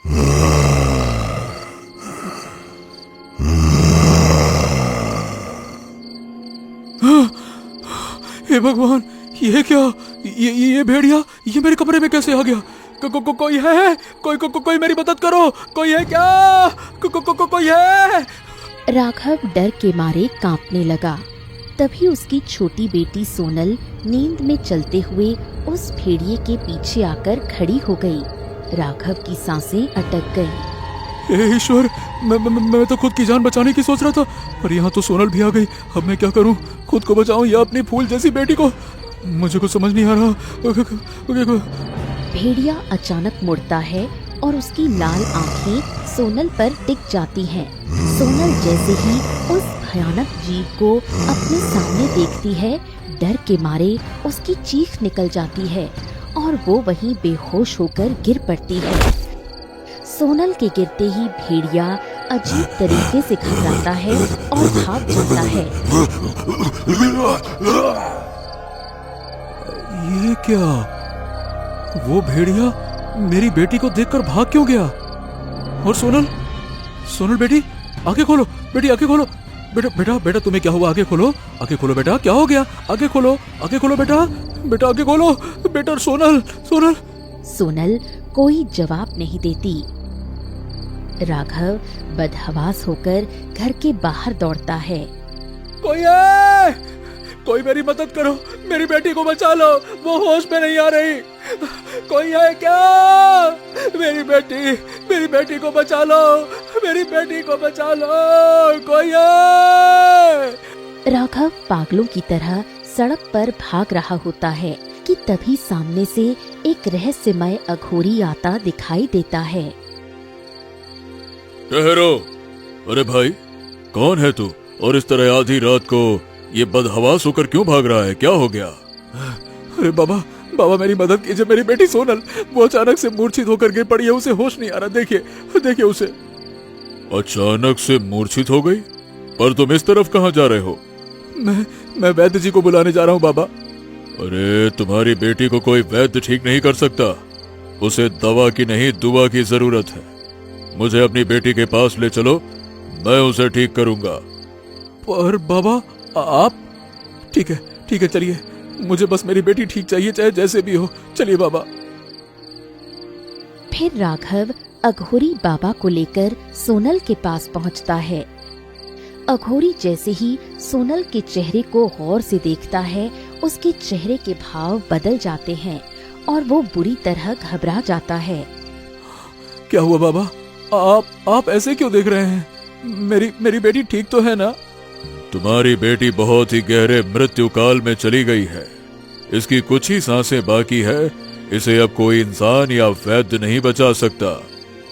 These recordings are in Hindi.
हे भगवान, ये क्या? ये भेड़िया ये मेरे कमरे में कैसे आ गया? कोई है? कोई मेरी मदद करो, कोई है क्या? कोई है? राघव डर के मारे कांपने लगा। तभी उसकी छोटी बेटी सोनल नींद में चलते हुए उस भेड़िए के पीछे आकर खड़ी हो गई। राघव की सांसें अटक गईं। हे ईश्वर, मैं तो खुद की जान बचाने की सोच रहा था, पर यहाँ तो सोनल भी आ गई। अब मैं क्या करूँ? खुद को बचाऊं या अपनी फूल जैसी बेटी को? मुझे कुछ समझ नहीं आ रहा। भेड़िया अचानक मुड़ता है और उसकी लाल आंखें सोनल पर टिक जाती हैं। सोनल जैसे ही उस भयानक जीव को अपने सामने देखती है, डर के मारे उसकी चीख निकल जाती है और वो वहीं बेहोश होकर गिर पड़ती है। सोनल के गिरते ही भेड़िया अजीब तरीके से घबराता है और भाग जाता है। ये क्या? वो भेड़िया मेरी बेटी को देखकर भाग क्यों गया? और सोनल बेटी, आंखें खोलो बेटी, आंखें खोलो। बेटा तुम्हें क्या हुआ? आंखें खोलो बेटा, क्या हो गया? आंखें खोलो बेटा, आंखें खोलो बेटा। सोनल कोई जवाब नहीं देती। राघव बदहवास होकर घर के बाहर दौड़ता है। कोई है? कोई मेरी मदद करो, मेरी बेटी को बचा लो, वो होश में नहीं आ रही। कोई है क्या? मेरी बेटी को बचा लो, कोई है? राघव पागलों की तरह सड़क पर भाग रहा होता है कि तभी सामने से एक रहस्यमय अघोरी आता दिखाई देता है। ठहरो। अरे भाई, कौन है तू? और इस तरह आधी रात को ये बदहवास होकर क्यों भाग रहा है? क्या हो गया? अरे बाबा मेरी मदद कीजिए। मेरी बेटी सोनल, वो अचानक से मूर्छित होकर गिर पड़ी है, उसे होश नहीं आ रहा। देखिए उसे। अचानक से मूर्छित हो गई? पर तुम इस तरफ कहाँ जा रहे हो? मैं वैद्य जी को बुलाने जा रहा हूँ बाबा। अरे तुम्हारी बेटी को कोई वैद्य ठीक नहीं कर सकता। उसे दवा की नहीं, दुआ की जरूरत है। मुझे अपनी बेटी के पास ले चलो, मैं उसे ठीक करूंगा। पर बाबा आप? ठीक है चलिए, मुझे बस मेरी बेटी ठीक चाहिए, चाहे जैसे भी हो। चलिए बाबा। फिर राघव अघोरी बाबा को लेकर सोनल के पास पहुंचता है। अघोरी जैसे ही सोनल के चेहरे को गौर से देखता है, उसके चेहरे के भाव बदल जाते हैं और वो बुरी तरह घबरा जाता है। क्या हुआ बाबा? आप ऐसे क्यों देख रहे हैं? मेरी बेटी ठीक तो है ना? तुम्हारी बेटी बहुत ही गहरे मृत्यु काल में चली गई है। इसकी कुछ ही सांसें बाकी है। इसे अब कोई इंसान या वैद्य नहीं बचा सकता।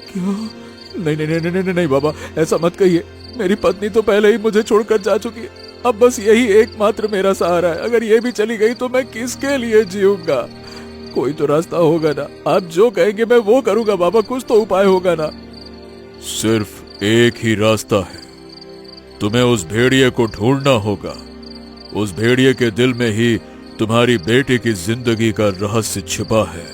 क्या? नहीं बाबा, ऐसा मत कहिए। मेरी पत्नी तो पहले ही मुझे छोड़कर जा चुकी है। अब बस यही एकमात्र मेरा सहारा है। अगर ये भी चली गई तो मैं किसके लिए जीऊंगा? कोई तो रास्ता होगा ना? आप जो कहेंगे मैं वो करूंगा बाबा। कुछ तो उपाय होगा ना? सिर्फ एक ही रास्ता है। तुम्हें उस भेड़िए को ढूंढना होगा। उस भेड़िए के दिल में ही तुम्हारी बेटी की जिंदगी का रहस्य छिपा है।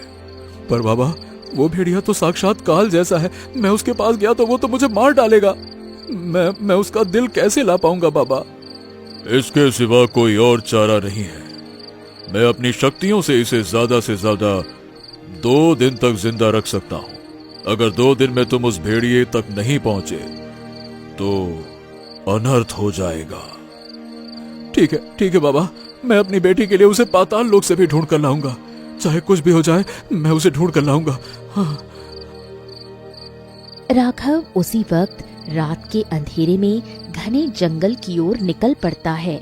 पर बाबा, वो भेड़िया तो साक्षात काल जैसा है। मैं उसके पास गया तो वो तो मुझे मार डालेगा। मैं उसका दिल कैसे ला पाऊंगा बाबा? इसके सिवा कोई और चारा नहीं है। मैं अपनी शक्तियों से इसे ज्यादा से ज्यादा 2 दिन तक जिंदा रख सकता हूँ। अगर 2 दिन में तुम उस भेड़िए तक नहीं पहुंचे तो अनर्थ हो जाएगा। ठीक है बाबा, मैं अपनी बेटी के लिए उसे पाताल लोक से भी ढूंढ कर लाऊंगा। चाहे कुछ भी हो जाए, मैं उसे ढूंढ कर लाऊंगा। हाँ। राघव उसी वक्त रात के अंधेरे में घने जंगल की ओर निकल पड़ता है।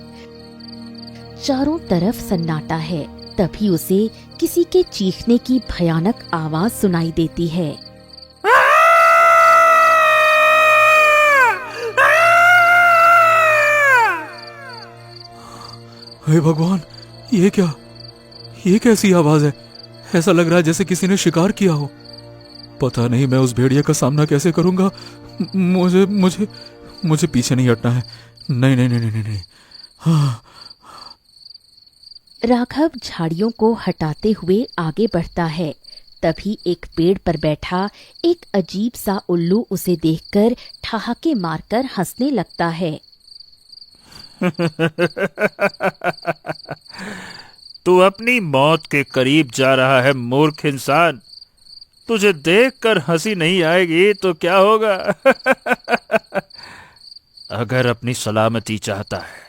चारों तरफ सन्नाटा है। तभी उसे किसी के चीखने की भयानक आवाज सुनाई देती है। हे भगवान, ये क्या? ये कैसी आवाज है? ऐसा लग रहा है जैसे किसी ने शिकार किया हो। पता नहीं मैं उस भेड़िए का सामना कैसे करूंगा। मुझे पीछे नहीं हटना है। नहीं। हाँ। राघव झाड़ियों को हटाते हुए आगे बढ़ता है। तभी एक पेड़ पर बैठा एक अजीब सा उल्लू उसे देखकर ठहाके मारकर हंसने लगता है। तू अपनी मौत के करीब जा रहा है मूर्ख इंसान। तुझे देखकर हंसी नहीं आएगी तो क्या होगा? अगर अपनी सलामती चाहता है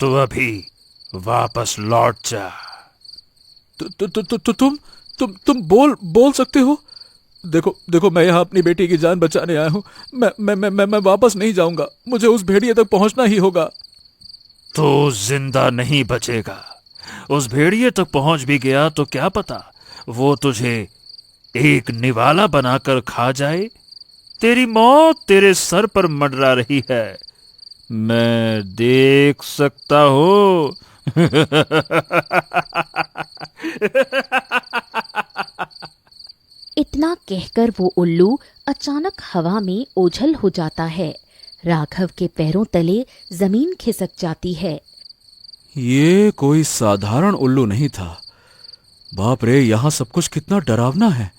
तो अभी वापस लौट जा। तुम बोल सकते हो? देखो मैं यहाँ अपनी बेटी की जान बचाने आया हूँ। मैं वापस नहीं जाऊंगा। मुझे उस भेड़िए तक पहुंचना ही होगा। तो जिंदा नहीं बचेगा। उस भेड़िए तक पहुंच भी गया तो क्या पता वो तुझे एक निवाला बनाकर खा जाए। तेरी मौत तेरे सर पर मंडरा रही है, मैं देख सकता हूं। इतना कहकर वो उल्लू अचानक हवा में ओझल हो जाता है। राघव के पैरों तले जमीन खिसक जाती है। ये कोई साधारण उल्लू नहीं था। बाप रे, यहाँ सब कुछ कितना डरावना है।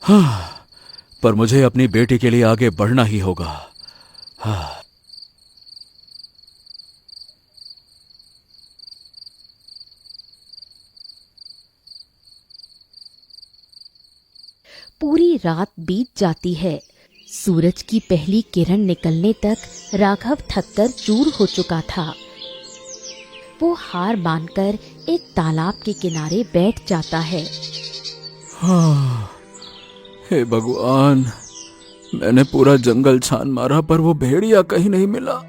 हाँ, पर मुझे अपनी बेटी के लिए आगे बढ़ना ही होगा। हाँ। पूरी रात बीत जाती है। सूरज की पहली किरण निकलने तक राघव थककर चूर हो चुका था। वो हार मानकर एक तालाब के किनारे बैठ जाता है। हाँ, हे भगवान, मैंने पूरा जंगल छान मारा पर वो भेड़िया कहीं नहीं मिला।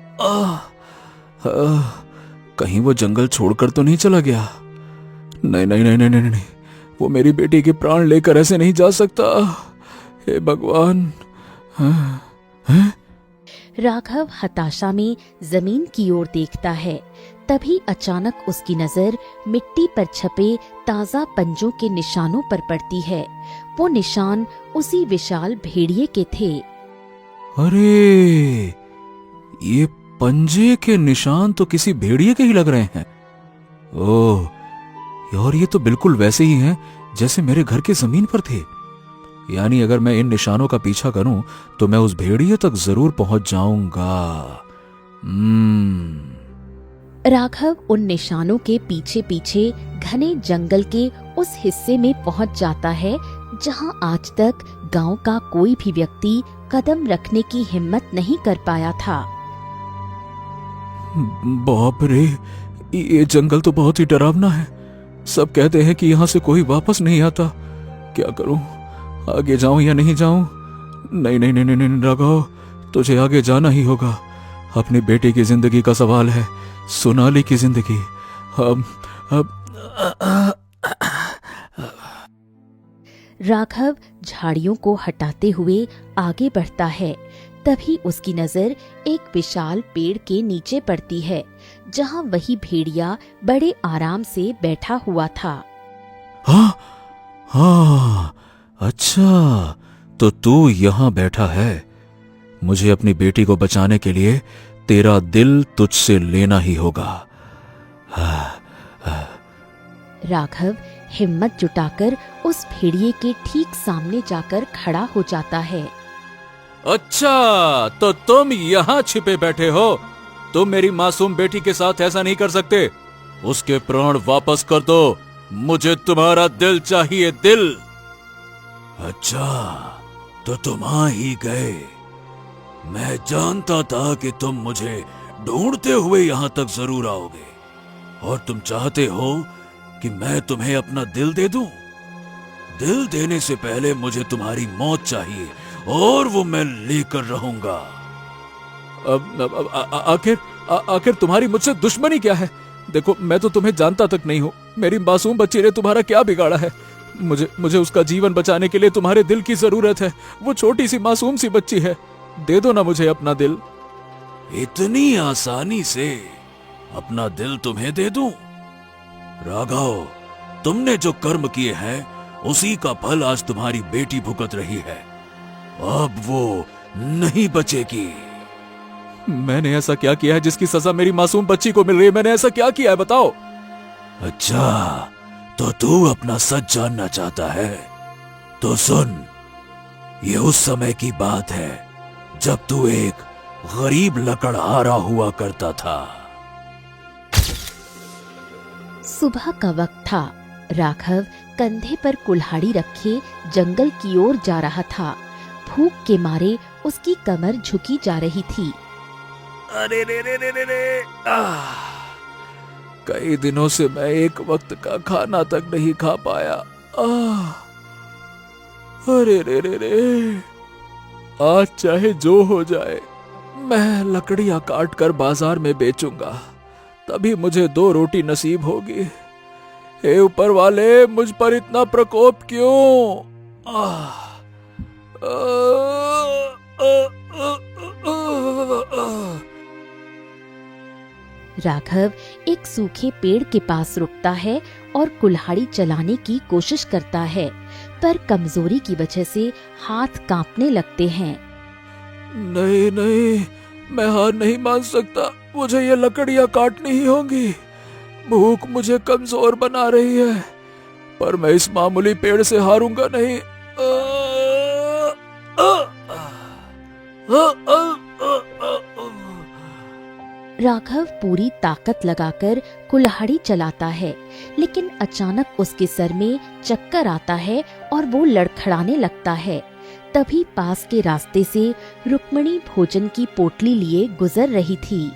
कहीं वो जंगल छोड़कर तो नहीं चला गया? नहीं नहीं नहीं नहीं नहीं, नहीं। वो मेरी बेटी के प्राण लेकर ऐसे नहीं जा सकता। हे भगवान। राघव हताशा में जमीन की ओर देखता है। तभी अचानक उसकी नजर मिट्टी पर छपे ताजा पंजों के निशानों पर पड़ती है। वो निशान उसी विशाल भेड़िए के थे। अरे, ये पंजे के निशान तो किसी भेड़िए के ही लग रहे हैं। ओह, और ये तो बिल्कुल वैसे ही हैं जैसे मेरे घर के जमीन पर थे। यानी अगर मैं इन निशानों का पीछा करूं तो मैं उस भेड़िए तक जरूर पहुंच जाऊंगा। राघव उन निशानों के पीछे पीछे घने जंगल के उस हिस्से में पहुंच जाता है जहां आज तक गांव का कोई भी व्यक्ति कदम रखने की हिम्मत नहीं कर पाया था। बाप रे, ये जंगल तो बहुत ही डरावना है। सब कहते हैं कि यहाँ से कोई वापस नहीं आता। क्या करूं? आगे जाऊं या नहीं जाऊं? नहीं नहीं नहीं नहीं, नहीं राघव, तुझे आगे जाना ही होगा। अपनी बेटी की जिंदगी का सवाल है, सोनाली की जिंदगी। अब राघव झाड़ियों को हटाते हुए आगे बढ़ता है। तभी उसकी नजर एक विशाल पेड़ के नीचे पड़ती है जहां वही भेड़िया बड़े आराम से बैठा हुआ था। हाँ हाँ, अच्छा, तो तू यहाँ बैठा है। मुझे अपनी बेटी को बचाने के लिए तेरा दिल तुझसे लेना ही होगा। राघव हिम्मत जुटाकर उस भेड़िए के ठीक सामने जाकर खड़ा हो जाता है। अच्छा, तो तुम यहाँ छिपे बैठे हो? तुम मेरी मासूम बेटी के साथ ऐसा नहीं कर सकते। उसके प्राण वापस कर दो। मुझे तुम्हारा दिल चाहिए, दिल। अच्छा, तो तुम आ ही गए। मैं जानता था कि तुम मुझे ढूंढते हुए यहाँ तक जरूर आओगे और तुम चाहते हो कि मैं तुम्हें अपना दिल दे दूं। दिल देने से पहले मुझे तुम्हारी मौत चाहिए और वो मैं लेकर रहूंगा। आखिर तुम्हारी मुझसे दुश्मनी क्या है? देखो, मैं तो तुम्हें जानता तक नहीं हूँ। मेरी मासूम बच्ची ने तुम्हारा क्या बिगाड़ा है? मुझे उसका जीवन बचाने के लिए तुम्हारे दिल की जरूरत है। वो छोटी सी मासूम सी बच्ची है। दे दो ना मुझे अपना दिल। इतनी आसानी से अपना दिल तुम्हें दे दूं? राघव, तुमने जो कर्म किए हैं उसी का फल आज तुम्हारी बेटी भुगत रही है। अब वो नहीं बचेगी। मैंने ऐसा क्या किया है जिसकी सजा मेरी मासूम बच्ची को मिल रही है? मैंने ऐसा क्या किया है, बताओ। अच्छा, तो तू अपना सच जानना चाहता है? तो सुन, ये उस समय की बात है जब तू एक गरीब लकड़हारा हुआ करता था। सुबह का वक्त था। राघव कंधे पर कुल्हाड़ी रखे जंगल की ओर जा रहा था। भूख के मारे उसकी कमर झुकी जा रही थी। अरे रे रे रे रे रे कई दिनों से मैं एक वक्त का खाना तक नहीं खा पाया। अरे रे रे रे आज चाहे जो हो जाए मैं लकड़ियां काट कर बाजार में बेचूंगा, तभी मुझे 2 रोटी नसीब होगी। हे ऊपर वाले, मुझ पर इतना प्रकोप क्यों? राघव एक सूखे पेड़ के पास रुकता है और कुल्हाड़ी चलाने की कोशिश करता है, पर कमजोरी की वजह से हाथ कांपने लगते हैं। नहीं नहीं, मैं हार नहीं मान सकता। मुझे ये लकड़ियां काटनी ही होंगी। भूख मुझे कमजोर बना रही है, पर मैं इस मामूली पेड़ से हारूंगा नहीं। राघव पूरी ताकत लगाकर कुल्हाड़ी चलाता है, लेकिन अचानक उसके सर में चक्कर आता है और वो लड़खड़ाने लगता है। तभी पास के रास्ते से रुक्मणी भोजन की पोटली लिए गुजर रही थी।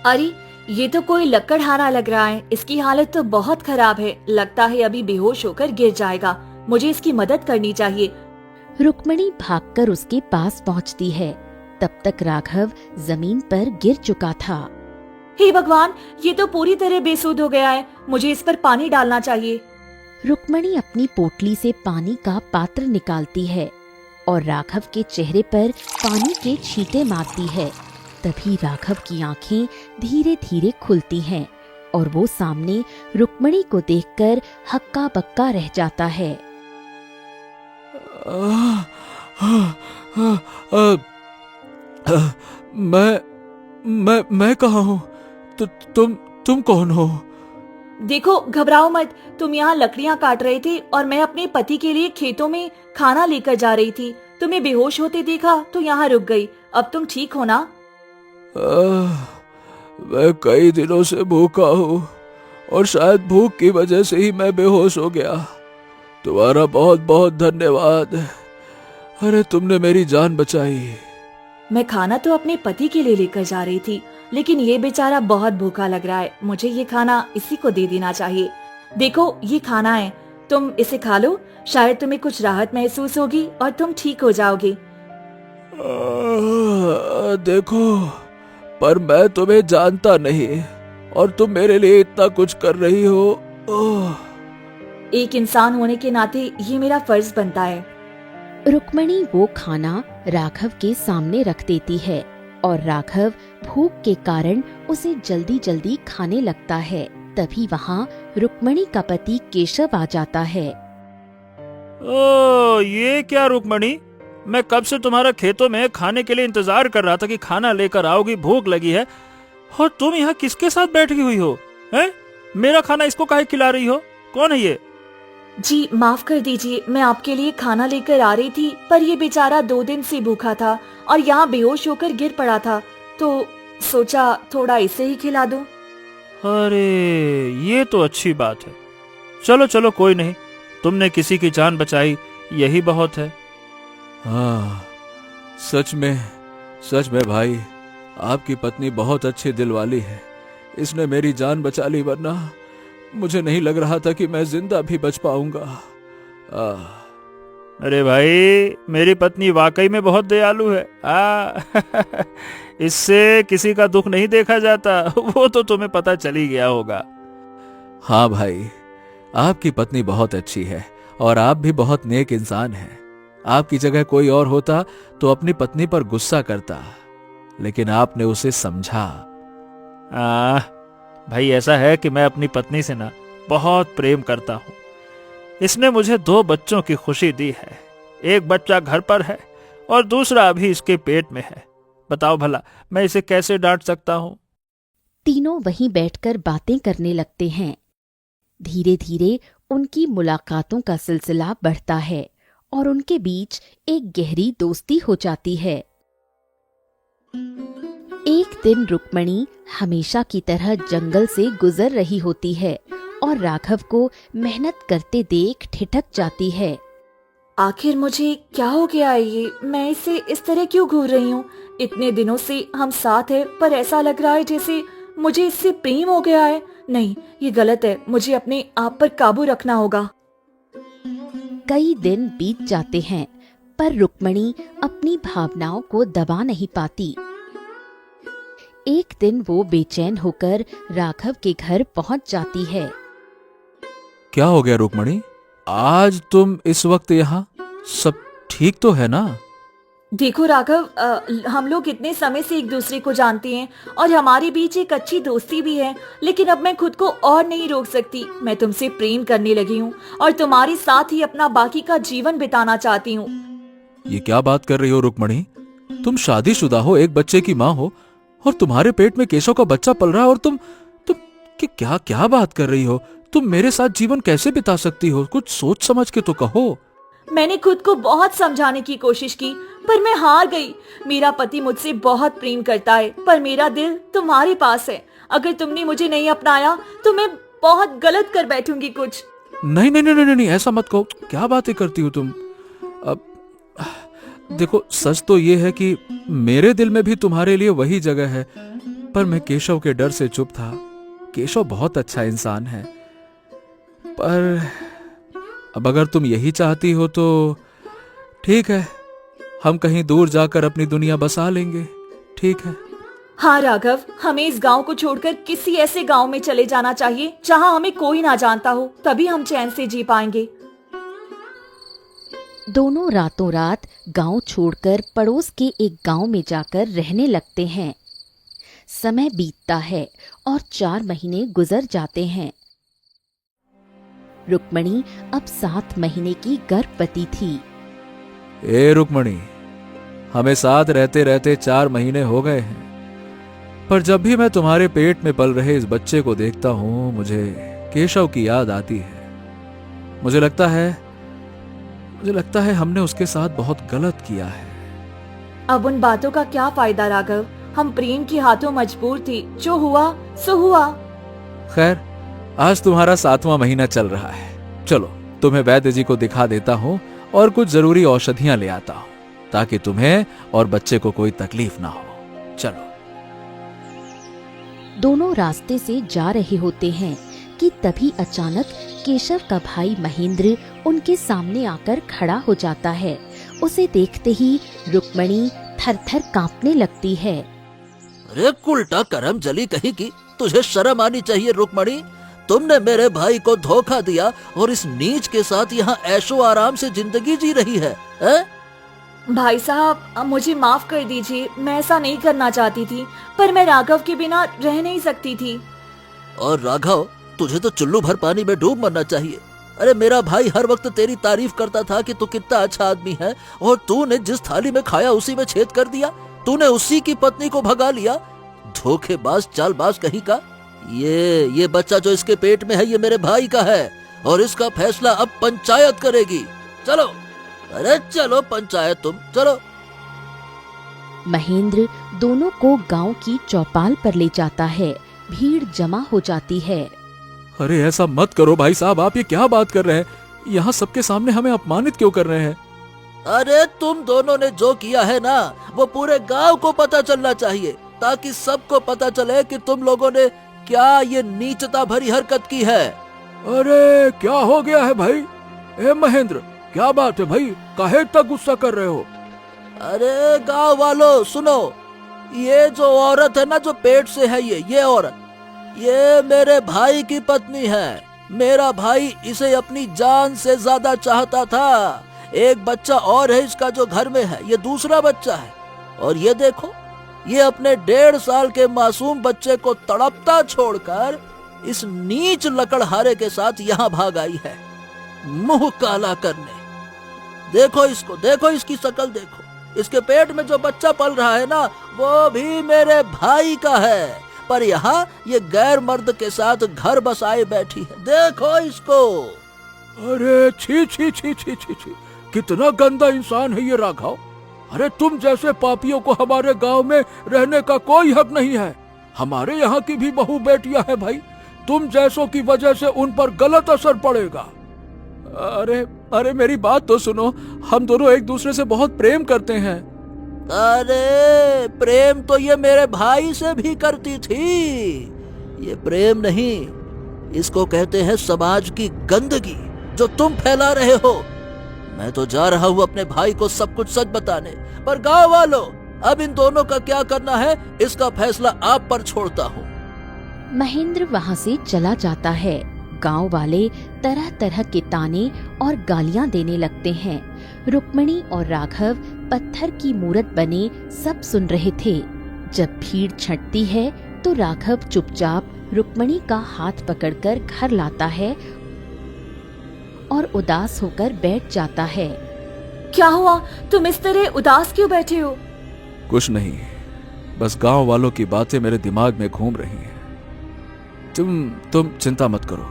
अरे ये तो कोई लकड़हारा लग रहा है। इसकी हालत तो बहुत खराब है। लगता है अभी बेहोश होकर गिर जाएगा। मुझे इसकी मदद करनी चाहिए। रुक्मणी भागकर उसके पास पहुंचती है। तब तक राघव जमीन पर गिर चुका था। हे भगवान, ये तो पूरी तरह बेसुध हो गया है। मुझे इस पर पानी डालना चाहिए। रुक्मणी अपनी पोटली से पानी का पात्र निकालती है और राघव के चेहरे पर पानी के छींटे मारती है। तभी राघव की आंखें धीरे धीरे खुलती हैं और वो सामने रुक्मणी को देखकर हक्का बक्का रह जाता है। मैं कहाँ हूँ? तुम कौन हो? देखो, घबराओ मत। तुम यहाँ लकड़ियाँ काट रहे थे और मैं अपने पति के लिए खेतों में खाना लेकर जा रही थी। तुम्हें बेहोश होते देखा तो यहाँ रुक गई। अब तुम ठीक हो ना? मैं कई दिनों से भूखा हूँ और शायद भूख की वजह से ही मैं बेहोश हो गया। तुम्हारा बहुत बहुत धन्यवाद। अरे तुमने मेरी जान बचाई। मैं खाना तो अपने पति के लिए लेकर जा रही थी, लेकिन ये बेचारा बहुत भूखा लग रहा है। मुझे ये खाना इसी को दे देना चाहिए। देखो, ये खाना है, तुम इसे खा लो। शायद तुम्हें कुछ राहत महसूस होगी और तुम ठीक हो जाओगे। देखो, पर मैं तुम्हें जानता नहीं और तुम मेरे लिए इतना कुछ कर रही हो। एक इंसान होने के नाते ये मेरा फर्ज बनता है। रुक्मणी वो खाना राघव के सामने रख देती है और राघव भूख के कारण उसे जल्दी जल्दी खाने लगता है। तभी वहाँ रुक्मणी का पति केशव आ जाता है। ओ, ये क्या रुक्मणी? मैं कब से तुम्हारा खेतों में खाने के लिए इंतजार कर रहा था कि खाना लेकर आओगी। भूख लगी है और तुम यहाँ किसके साथ बैठी हुई हो? हैं? मेरा खाना इसको काहे खिला रही हो? कौन है ये? जी माफ कर दीजिए, मैं आपके लिए खाना लेकर आ रही थी, पर ये बेचारा 2 दिन से भूखा था और यहाँ बेहोश होकर गिर पड़ा था, तो सोचा थोड़ा इसे ही खिला दूं। अरे ये तो अच्छी बात है। चलो चलो, कोई नहीं, तुमने किसी की जान बचाई, यही बहुत है। हाँ, सच में भाई, आपकी पत्नी बहुत अच्छे दिल वाली है। इसने मेरी जान बचा ली, वरना मुझे नहीं लग रहा था कि मैं जिंदा भी बच पाऊंगा। अरे भाई, मेरी पत्नी वाकई में बहुत दयालु है। इससे किसी का दुख नहीं देखा जाता। वो तो तुम्हें पता चल ही गया होगा। हाँ भाई, आपकी पत्नी बहुत अच्छी है और आप भी बहुत नेक इंसान हैं। आपकी जगह कोई और होता तो अपनी पत्नी पर गुस्सा करता, लेकिन आपने उसे समझा। भाई, ऐसा है कि मैं अपनी पत्नी से ना बहुत प्रेम करता हूँ। इसने मुझे 2 बच्चों की खुशी दी है। एक बच्चा घर पर है और दूसरा अभी इसके पेट में है। बताओ भला, मैं इसे कैसे डांट सकता हूँ? तीनों वहीं बैठकर बातें करने लगते हैं। धीरे धीरे उनकी मुलाकातों का सिलसिला बढ़ता है और उनके बीच एक गहरी दोस्ती हो जाती है। एक दिन रुक्मणी हमेशा की तरह जंगल से गुजर रही होती है और राघव को मेहनत करते देख ठिठक जाती है। आखिर मुझे क्या हो गया है ये? मैं इसे इस तरह क्यों घूर रही हूँ? इतने दिनों से हम साथ हैं, पर ऐसा लग रहा है जैसे मुझे इससे प्रेम हो गया है। नहीं, ये गलत है। मुझे अपने आप पर काबू रखना होगा। कई दिन बीत जाते हैं, पर रुक्मणी अपनी भावनाओं को दबा नहीं पाती। एक दिन वो बेचैन होकर राघव के घर पहुंच जाती है। क्या हो गया रुक्मणी? आज तुम इस वक्त यहाँ? सब ठीक तो है ना? देखो राघव, हम लोग इतने समय से एक दूसरे को जानते हैं और हमारे बीच एक अच्छी दोस्ती भी है, लेकिन अब मैं खुद को और नहीं रोक सकती। मैं तुमसे प्रेम करने लगी हूँ और तुम्हारे साथ ही अपना बाकी का जीवन बिताना चाहती हूँ। ये क्या बात कर रही हो रुक्मणी? तुम शादीशुदा हो, एक बच्चे की माँ हो और तुम्हारे पेट में केशव का बच्चा पल रहा है और तुम क्या क्या बात कर रही हो? तुम मेरे साथ जीवन कैसे बिता सकती हो? कुछ सोच समझ के तो कहो। मैंने खुद को बहुत समझाने की कोशिश की, पर मैं हार गई। मेरा पति मुझसे बहुत प्रेम करता है, पर मेरा दिल तुम्हारे पास है। अगर तुमने मुझे नहीं अपनाया तो मैं बहुत गलत कर बैठूंगी कुछ। नहीं नहीं नहीं नहीं नहीं, ऐसा मत कहो। क्या बातें करती हो तुम? अब देखो, सच तो ये है कि मेरे दिल में भी तुम्हारे लिए वही जगह है, पर मैं केशव के डर से चुप था। केशव बहुत अच्छा इंसान है, पर अब अगर तुम यही चाहती हो तो ठीक है, हम कहीं दूर जाकर अपनी दुनिया बसा लेंगे। ठीक है? हाँ राघव, हमें इस गांव को छोड़कर किसी ऐसे गांव में चले जाना चाहिए जहां हमें कोई ना जानता हो, तभी हम चैन से जी पाएंगे। दोनों रातों रात गांव छोड़कर पड़ोस के एक गांव में जाकर रहने लगते हैं। समय बीतता है और 4 महीने गुजर जाते हैं। रुक्मणी अब 7 महीने की गर्भवती थी। ए रुक्मणी, हमें साथ रहते रहते 4 महीने हो गए हैं, पर जब भी मैं तुम्हारे पेट में पल रहे इस बच्चे को देखता हूं, मुझे केशव की याद आती है। मुझे लगता है हमने उसके साथ बहुत गलत किया है। अब उन बातों का क्या फायदा राघव? हम प्रेम के हाथों मजबूर थे, जो हुआ सो हुआ। खैर, आज तुम्हारा 7वां महीना चल रहा है। चलो, तुम्हें वैद्य जी को दिखा देता हूँ और कुछ जरूरी औषधियां ले आता हूँ, ताकि तुम्हें और बच्चे को कोई तकलीफ ना हो। चलो। दोनों रास्ते से जा रहे होते हैं कि तभी अचानक केशव का भाई महेंद्र उनके सामने आकर खड़ा हो जाता है। उसे देखते ही रुक्मणी थर-थर कांपने लगती है। अरे उल्टा करम जली कहीं की, तुझे शर्म आनी चाहिए रुक्मणी। तुमने मेरे भाई को धोखा दिया और इस नीच के साथ यहाँ ऐशो आराम से जिंदगी जी रही है, भाई साहब, मुझे माफ कर दीजिए। मैं ऐसा नहीं करना चाहती थी, पर मैं राघव के बिना रह नहीं सकती थी। और राघव, तुझे तो चुल्लू भर पानी में डूब मरना चाहिए। अरे मेरा भाई हर वक्त तेरी तारीफ करता था कि तू कितना अच्छा आदमी है, और तूने जिस थाली में खाया उसी में छेद कर दिया। तूने उसी की पत्नी को भगा लिया। धोखेबाज, चालबाज कहीं का। ये बच्चा जो इसके पेट में है, ये मेरे भाई का है और इसका फैसला अब पंचायत करेगी। चलो, अरे चलो पंचायत, तुम चलो। महेंद्र दोनों को गांव की चौपाल पर ले जाता है। भीड़ जमा हो जाती है। अरे ऐसा मत करो भाई साहब, आप ये क्या बात कर रहे हैं? यहाँ सबके सामने हमें अपमानित क्यों कर रहे हैं? अरे तुम दोनों ने जो किया है ना, वो पूरे गांव को पता चलना चाहिए, ताकि सबको पता चले कि तुम लोगों ने क्या ये नीचता भरी हरकत की है। अरे क्या हो गया है भाई? ए महेंद्र, क्या बात है भाई? काहे इतना गुस्सा कर रहे हो? अरे गांव वालों सुनो, ये जो औरत है ना, जो पेट से है, ये औरत, ये मेरे भाई की पत्नी है। मेरा भाई इसे अपनी जान से ज्यादा चाहता था। एक बच्चा और है इसका जो घर में है, ये दूसरा बच्चा है। और ये देखो, ये अपने 1.5 साल के मासूम बच्चे को तड़पता छोड़कर इस नीच लकड़हारे के साथ यहाँ भाग आई है, मुंह काला करने। देखो इसको, देखो इसकी शक्ल देखो। इसके पेट में जो बच्चा पल रहा है ना, वो भी मेरे भाई का है, पर यहाँ ये गैर मर्द के साथ घर बसाए बैठी है। देखो इसको। अरे छी छी छी छी छी छी, कितना गंदा इंसान है ये राघव। अरे तुम जैसे पापियों को हमारे गांव में रहने का कोई हक नहीं है। हमारे यहाँ की भी बहू बेटियां हैं भाई, तुम जैसों की वजह से उन पर गलत असर पड़ेगा। अरे अरे मेरी बात तो सुनो, हम दोनों एक दूसरे से बहुत प्रेम करते हैं। अरे प्रेम तो ये मेरे भाई से भी करती थी। ये प्रेम नहीं, इसको कहते हैं समाज की गंदगी जो तुम फैला रहे हो। मैं तो जा रहा हूँ अपने भाई को सब कुछ सच बताने, पर गांव वालों, अब इन दोनों का क्या करना है इसका फैसला आप पर छोड़ता हूँ। महेंद्र वहाँ से चला जाता है। गांव वाले तरह तरह के ताने और गालियां देने लगते हैं। रुक्मणी और राघव पत्थर की मूरत बने सब सुन रहे थे। जब भीड़ छंटती है तो राघव चुपचाप रुक्मणी का हाथ पकड़कर घर लाता है और उदास होकर बैठ जाता है। क्या हुआ, तुम इस तरह उदास क्यों बैठे हो? कुछ नहीं, बस गांव वालों की बातें मेरे दिमाग में घूम रही हैं। तुम चिंता मत करो,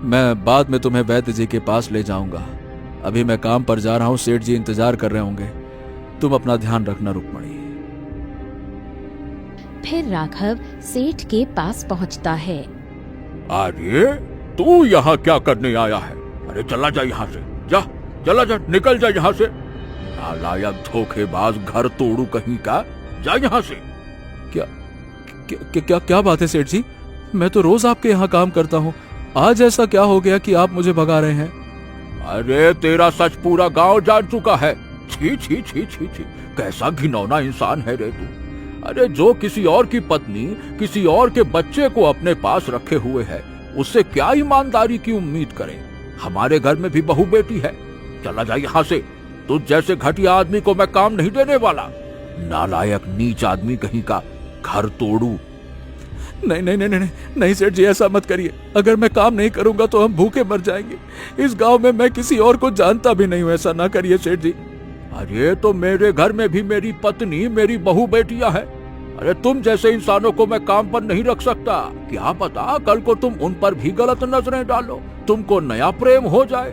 मैं बाद में तुम्हें वैद्य जी के पास ले जाऊंगा। अभी मैं काम पर जा रहा हूँ, सेठ जी इंतजार कर रहे होंगे। तुम अपना ध्यान रखना रुक्मणी। फिर राघव सेठ के पास पहुंचता है। अरे तू यहाँ क्या करने आया है? अरे चला जा यहाँ से, जा चला जा, निकल जा यहाँ से। नालायक धोखेबाज घर तोड़ू कहीं का, जा यहाँ से। क्या क्या क्या क्या बात है सेठ जी? मैं तो रोज आपके यहाँ काम करता हूँ, आज ऐसा क्या हो गया कि आप मुझे भगा रहे हैं? अरे तेरा सच पूरा गांव जान चुका है। छी छी छी छी छी, कैसा घिनौना इंसान है रे तू। अरे जो किसी और की पत्नी, किसी और के बच्चे को अपने पास रखे हुए है, उससे क्या ईमानदारी की उम्मीद करे? हमारे घर में भी बहू बेटी है। चला जा यहाँ से, तुझ जैसे घटिया आदमी को मैं काम नहीं देने वाला। नालायक नीच आदमी कहीं का, घर तोड़ू। नहीं नहीं नहीं नहीं नहीं सेठ जी, ऐसा मत करिए। अगर मैं काम नहीं करूंगा तो हम भूखे मर जाएंगे। इस गांव में मैं किसी और को जानता भी नहीं हूं, ऐसा ना करिए सेठ जी। अरे तो मेरे घर में भी मेरी पत्नी, मेरी बहू बेटियां हैं। अरे तुम जैसे इंसानों को मैं काम पर नहीं रख सकता। क्या पता कल को तुम उन पर भी गलत नजरें डालो, तुमको नया प्रेम हो जाए।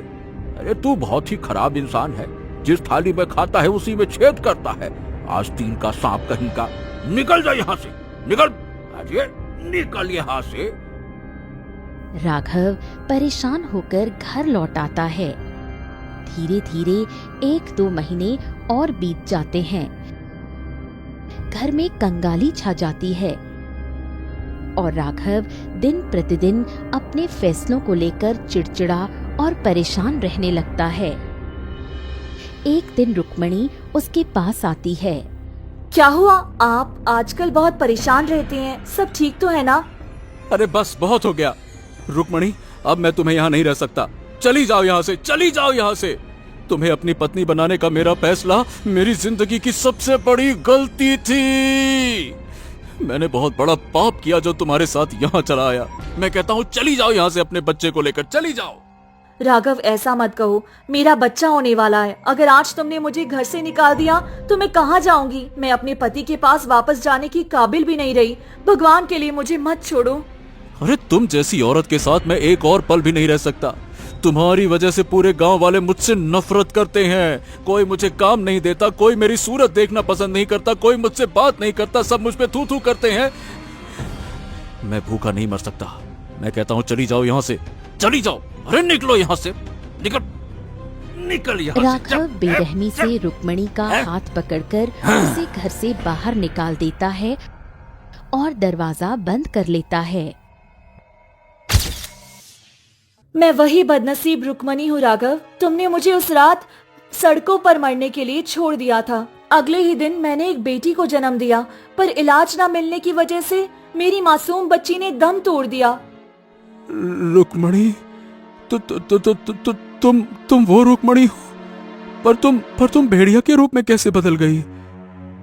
अरे तू बहुत ही खराब इंसान है, जिस थाली में खाता है उसी में छेद करता है। आस्तीन का सांप कहीं का, निकल जा यहाँ से, निकल। अरे निकल यहाँ से। राघव परेशान होकर घर लौट आता है। धीरे धीरे 1-2 महीने और बीत जाते हैं। घर में कंगाली छा जाती है और राघव दिन प्रतिदिन अपने फैसलों को लेकर चिड़चिड़ा और परेशान रहने लगता है। एक दिन रुक्मणी उसके पास आती है। क्या हुआ, आप आजकल बहुत परेशान रहते हैं, सब ठीक तो है ना? अरे बस बहुत हो गया रुक्मणी, अब मैं तुम्हें यहाँ नहीं रह सकता। चली जाओ यहाँ से, चली जाओ यहाँ से। तुम्हें अपनी पत्नी बनाने का मेरा फैसला मेरी जिंदगी की सबसे बड़ी गलती थी। मैंने बहुत बड़ा पाप किया जो तुम्हारे साथ यहाँ चला आया। मैं कहता हूँ चली जाओ यहाँ से, अपने बच्चे को लेकर चली जाओ। राघव ऐसा मत कहो, मेरा बच्चा होने वाला है। अगर आज तुमने मुझे घर से निकाल दिया तो मैं कहाँ जाऊंगी? मैं अपने पति के पास वापस जाने की काबिल भी नहीं रही। भगवान के लिए मुझे मत छोड़ो। अरे तुम जैसी औरत के साथ मैं एक और पल भी नहीं रह सकता। तुम्हारी वजह से पूरे गांव वाले मुझसे नफरत करते हैं। कोई मुझे काम नहीं देता, कोई मेरी सूरत देखना पसंद नहीं करता, कोई मुझसे बात नहीं करता, सब मुझ पे थू थू करते हैं। मैं भूखा नहीं मर सकता। मैं कहता हूँ चली जाओ यहाँ से, चली जाओ। अरे निकलो यहाँ से, निकल निकल यहाँ से। राघव बेरहमी से रुक्मणी का हाथ पकड़कर उसे घर से बाहर निकाल देता है और दरवाजा बंद कर लेता है। मैं वही बदनसीब रुक्मणी हूँ राघव। तुमने मुझे उस रात सड़कों पर मरने के लिए छोड़ दिया था। अगले ही दिन मैंने एक बेटी को जन्म दिया, पर इलाज न मिलने की वजह से मेरी मासूम बच्ची ने दम तोड़ दिया। रुक्मणी, तुम वो रुक्मणी हो, पर तुम भेड़िया के रूप में कैसे बदल गई?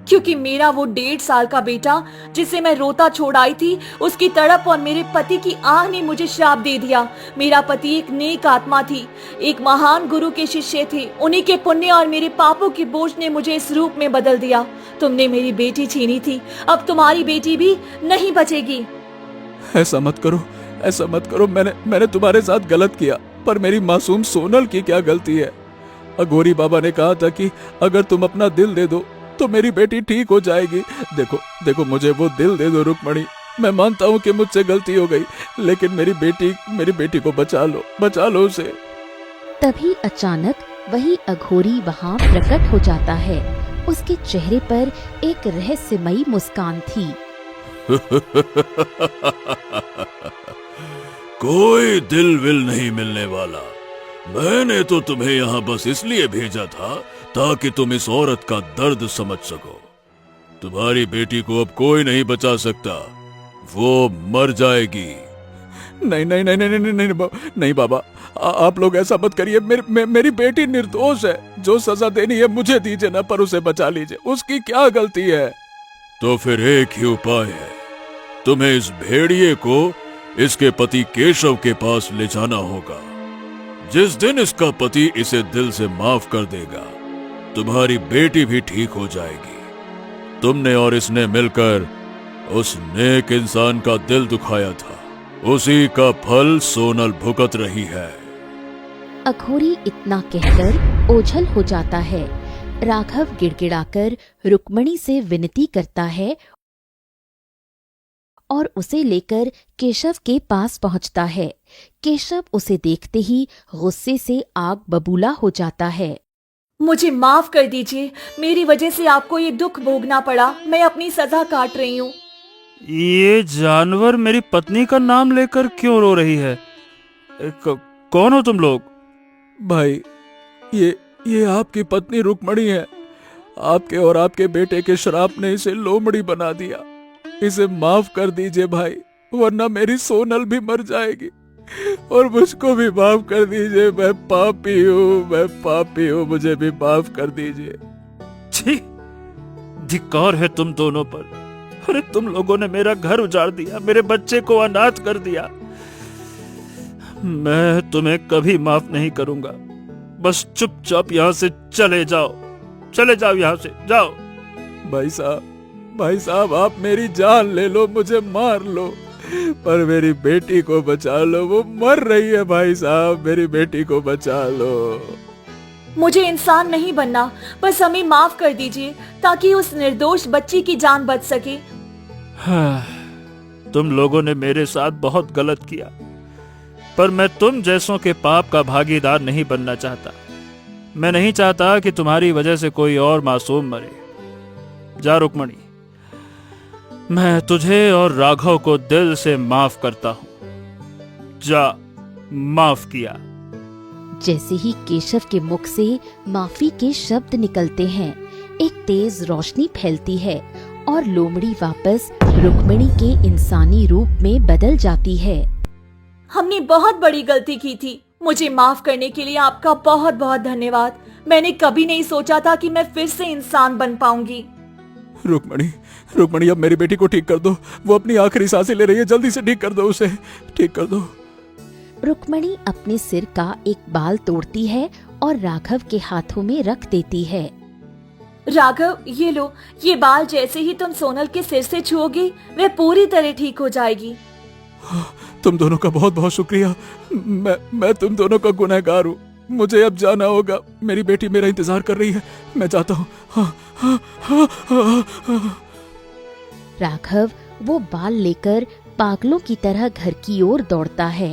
क्योंकि मेरा वो 1.5 साल का बेटा जिसे मैं रोता छोड़ आई थी, उसकी तड़प और मेरे पति की आह ने मुझे श्राप दे दिया। मेरा पति एक नेक आत्मा थी, एक महान गुरु के शिष्य थे। उन्हीं के पुण्य और मेरे पापों की बोझ ने मुझे इस रूप में बदल दिया। तुमने मेरी बेटी छीनी थी, अब तुम्हारी बेटी भी नहीं बचेगी। ऐसा मत करो, ऐसा मत करो। मैंने तुम्हारे साथ गलत किया, पर मेरी मासूम सोनल की क्या गलती है? अघोरी बाबा ने कहा था कि अगर तुम अपना दिल दे दो तो मेरी बेटी ठीक हो जाएगी। देखो देखो, मुझे वो दिल दे दो रुक्मणी। मैं मानता हूँ कि मुझसे गलती हो गई, लेकिन मेरी बेटी को बचा लो उसे। तभी अचानक वही अघोरी वहाँ प्रकट हो जाता है। उसके चेहरे पर एक रहस्यमयी मुस्कान थी। कोई दिल विल नहीं मिलने वाला। मैंने तो तुम्हें यहाँ बस इसलिए भेजा था ताकि तुम इस औरत का दर्द समझ सको। तुम्हारी बेटी को अब कोई नहीं बचा सकता, वो मर जाएगी। नहीं नहीं नहीं नहीं नहीं नहीं, नहीं बाबा, आप लोग ऐसा मत करिए। मेरी बेटी निर्दोष है। जो सजा देनी है मुझे दीजिए ना, पर उसे बचा लीजिए। उसकी क्या गलती है? तो फिर एक ही उपाय है, तुम्हें इस भेड़िए को इसके पति केशव के पास ले जाना होगा। जिस दिन इसका पति इसे दिल से माफ कर देगा, तुम्हारी बेटी भी ठीक हो जाएगी। तुमने और इसने मिलकर उस नेक इंसान का दिल दुखाया था, उसी का फल सोनल भुगत रही है। अघोरी इतना कहकर ओझल हो जाता है। राघव गिड़गिड़ाकर रुक्मणी से विनती करता है और उसे लेकर केशव के पास पहुंचता है। केशव उसे देखते ही गुस्से से आग बबूला हो जाता है। मुझे माफ कर दीजिए, मेरी वजह से आपको ये दुख भोगना पड़ा। मैं अपनी सजा काट रही हूँ। ये जानवर मेरी पत्नी का नाम लेकर क्यों रो रही है? कौन हो तुम लोग? भाई, ये आपकी पत्नी रुक्मणी है। आपके और आपके बेटे के श्राप ने इसे लोमड़ी बना दिया। इसे माफ कर दीजिए भाई, वरना मेरी सोनल भी मर जाएगी। और मुझको भी माफ कर दीजिए। मैं पापी हूँ, मुझे भी माफ कर दीजिए। छी, धिक्कार है तुम दोनों पर। अरे तुम लोगों ने मेरा घर उजाड़ दिया, मेरे बच्चे को अनाथ कर दिया। मैं तुम्हें कभी माफ नहीं करूंगा। बस चुपचाप यहाँ से चले जाओ यहाँ से, जाओ। भाई साहब, आप मेरी जान ले लो, मुझे मार लो, पर मेरी बेटी को बचा लो। वो मर रही है भाई साहब, मेरी बेटी को बचा लो। मुझे इंसान नहीं बनना, बस हमें माफ कर दीजिए ताकि उस निर्दोष बच्ची की जान बच सके। तुम लोगों ने मेरे साथ बहुत गलत किया, पर मैं तुम जैसों के पाप का भागीदार नहीं बनना चाहता। मैं नहीं चाहता कि तुम्हारी वजह से कोई और मासूम मरे। जा रुक्मणी, मैं तुझे और राघव को दिल से माफ करता हूं। जा, माफ किया। जैसे ही केशव के मुख से माफी के शब्द निकलते हैं, एक तेज रोशनी फैलती है और लोमड़ी वापस रुक्मणी के इंसानी रूप में बदल जाती है। हमने बहुत बड़ी गलती की थी। मुझे माफ करने के लिए आपका बहुत बहुत धन्यवाद। मैंने कभी नहीं सोचा था कि मैं फिर से इंसान बन पाऊंगी। रुक्मणी, अब मेरी बेटी को ठीक कर दो। वो अपनी आखिरी सांसें ले रही है, जल्दी से ठीक कर दो उसे, ठीक कर दो। रुक्मणी अपने सिर का एक बाल तोड़ती है और राघव के हाथों में रख देती है। राघव, ये लो, ये बाल जैसे ही तुम सोनल के सिर से छुओगे, वह पूरी तरह ठीक हो जाएगी। तुम दोनों का बहुत बहुत शुक्रिया। मैं तुम दोनों का गुनहगार हूँ। मुझे अब जाना होगा। मेरी बेटी मेरा इंतजार कर रही है। मैं जाता हूँ। राघव वो बाल लेकर पागलों की तरह घर की ओर दौड़ता है।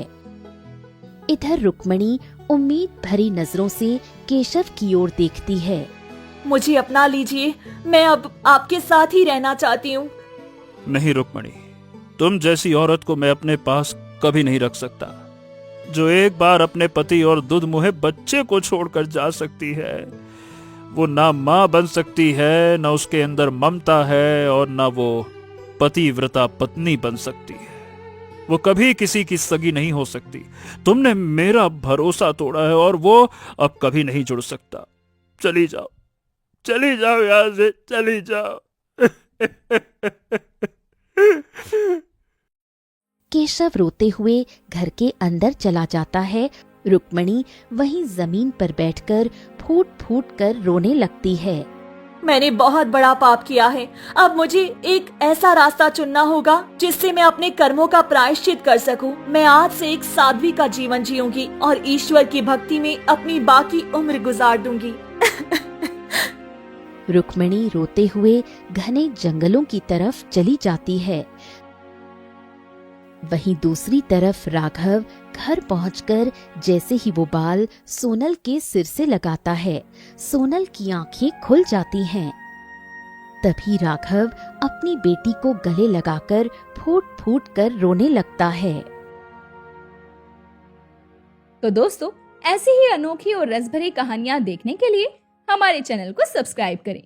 इधर रुक्मणी उम्मीद भरी नजरों से केशव की ओर देखती है। मुझे अपना लीजिए, मैं अब आपके साथ ही रहना चाहती हूँ। नहीं रुक्मणी, तुम जैसी औरत को मैं अपने पास कभी नहीं रख सकता, जो एक बार अपने पति और दुधमुहे बच्चे को छोड़कर जा सकती है। वो ना माँ बन सकती है, ना उसके अंदर ममता है, और ना वो पतिव्रता पत्नी बन सकती है। वो कभी किसी की सगी नहीं हो सकती। तुमने मेरा भरोसा तोड़ा है और वो अब कभी नहीं जुड़ सकता। चली जाओ यहाँ से, चली जाओ। केशव रोते हुए घर के अंदर चला जाता है। रुक्मणी वहीं जमीन पर बैठकर फूट फूट कर रोने लगती है। मैंने बहुत बड़ा पाप किया है। अब मुझे एक ऐसा रास्ता चुनना होगा जिससे मैं अपने कर्मों का प्रायश्चित कर सकूं। मैं आज से एक साध्वी का जीवन जीऊंगी और ईश्वर की भक्ति में अपनी बाकी उम्र गुजार दूंगी। रुक्मिणी रोते हुए घने जंगलों की तरफ चली जाती है। वहीं दूसरी तरफ राघव घर पहुंचकर जैसे ही वो बाल सोनल के सिर से लगाता है, सोनल की आंखें खुल जाती हैं। तभी राघव अपनी बेटी को गले लगाकर फूट फूट कर रोने लगता है। तो दोस्तों, ऐसी ही अनोखी और रस भरी कहानियां देखने के लिए हमारे चैनल को सब्सक्राइब करें